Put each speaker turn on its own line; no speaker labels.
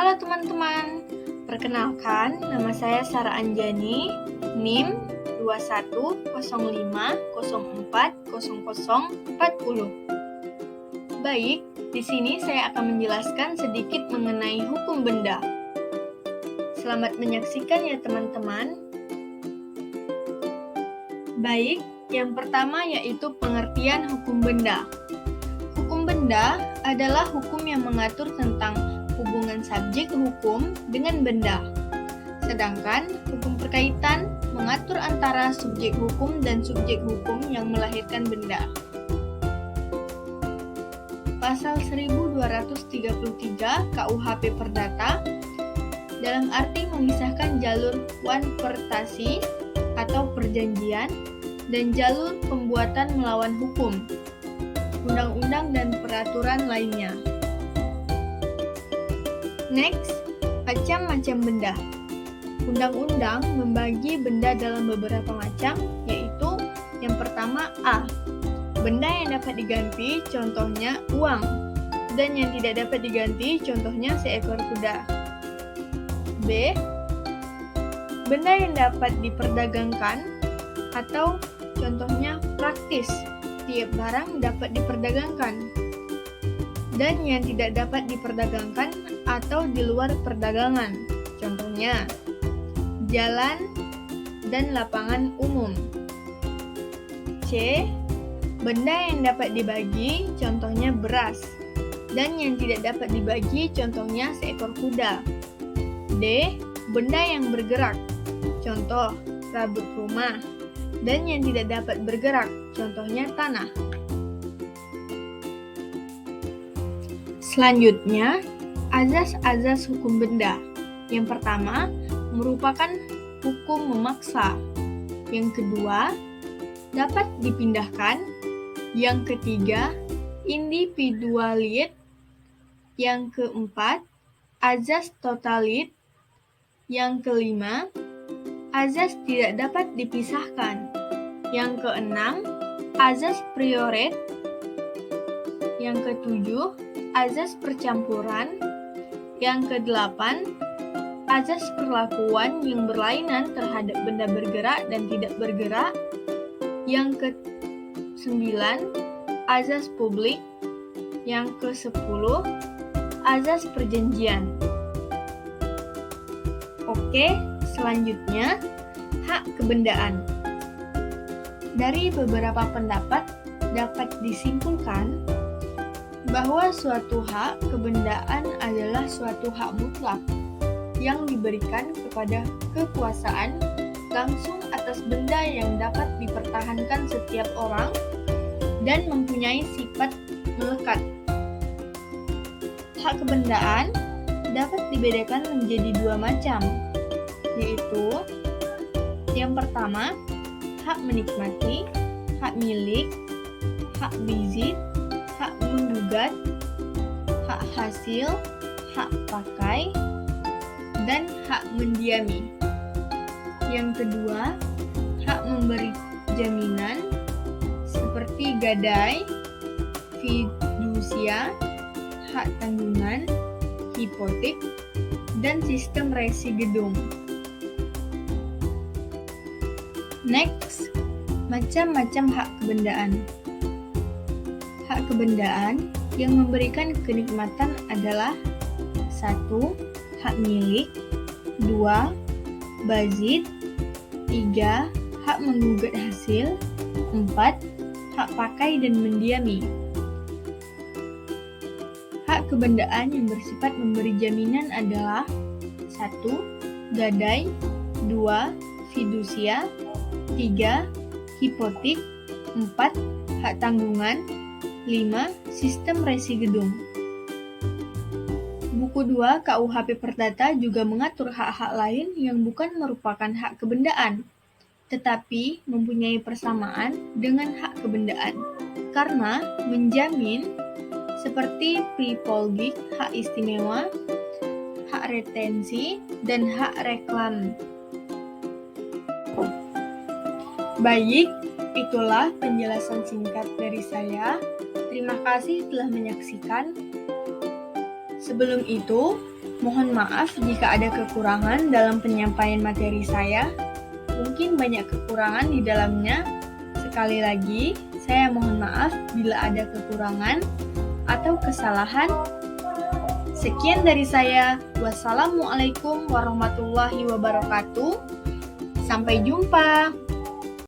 Halo teman-teman, perkenalkan nama saya Sarah Anjani, NIM 2105040040. Baik, di sini saya akan menjelaskan sedikit mengenai hukum benda. Selamat menyaksikan ya teman-teman. Baik, yang pertama yaitu pengertian hukum benda. Hukum benda adalah hukum yang mengatur tentang hubungan subjek hukum dengan benda. Sedangkan hukum perkaitan mengatur antara subjek hukum dan subjek hukum yang melahirkan benda. Pasal 1233 KUHP Perdata dalam arti memisahkan jalur wanpertasi atau perjanjian dan jalur pembuatan melawan hukum, undang-undang dan peraturan lainnya. Next, macam-macam benda. Undang-undang membagi benda dalam beberapa macam, yaitu yang pertama A. Benda yang dapat diganti, contohnya uang, dan yang tidak dapat diganti, contohnya seekor kuda. B. Benda yang dapat diperdagangkan, atau contohnya praktis, tiap barang dapat diperdagangkan, dan yang tidak dapat diperdagangkan atau di luar perdagangan, contohnya jalan dan lapangan umum. C. Benda yang dapat dibagi, contohnya beras, dan yang tidak dapat dibagi, contohnya seekor kuda. D. Benda yang bergerak, contoh rabut rumah, dan yang tidak dapat bergerak, contohnya tanah. Selanjutnya, azas-azas hukum benda. Yang pertama, merupakan hukum memaksa. Yang kedua, dapat dipindahkan. Yang ketiga, individualit. Yang keempat, azas totalit. Yang kelima, azas tidak dapat dipisahkan. Yang keenam, azas prioret. Yang ketujuh, azas percampuran. Yang kedelapan, azas perlakuan yang berlainan terhadap benda bergerak dan tidak bergerak. Yang ke-9, azas publik. Yang ke-10, azas perjanjian. Oke, selanjutnya, hak kebendaan. Dari beberapa pendapat dapat disimpulkan bahwa suatu hak kebendaan adalah suatu hak mutlak yang diberikan kepada kekuasaan langsung atas benda yang dapat dipertahankan setiap orang dan mempunyai sifat melekat. Hak kebendaan dapat dibedakan menjadi dua macam, yaitu yang pertama, hak menikmati, hak milik, hak bizit, hak menggugat, hak hasil, hak pakai, dan hak mendiami. Yang kedua, hak memberi jaminan seperti gadai, fidusia, hak tanggungan, hipotek, dan sistem resi gedung. Next, macam-macam hak kebendaan. Hak kebendaan yang memberikan kenikmatan adalah 1. Hak milik, 2. Bazit, 3. Hak menggugat hasil, 4. Hak pakai dan mendiami. Hak kebendaan yang bersifat memberi jaminan adalah 1. Gadai, 2. Fidusia, 3. Hipotek, 4. Hak tanggungan, 5. Sistem resi gedung. Buku 2 KUHP Perdata juga mengatur hak-hak lain yang bukan merupakan hak kebendaan, tetapi mempunyai persamaan dengan hak kebendaan, karena menjamin seperti privileg, hak istimewa, hak retensi, dan hak reklam. Baik, itulah penjelasan singkat dari saya. Terima kasih telah menyaksikan. Sebelum itu, mohon maaf jika ada kekurangan dalam penyampaian materi saya. Mungkin banyak kekurangan di dalamnya. Sekali lagi, saya mohon maaf bila ada kekurangan atau kesalahan. Sekian dari saya. Wassalamualaikum warahmatullahi wabarakatuh. Sampai jumpa.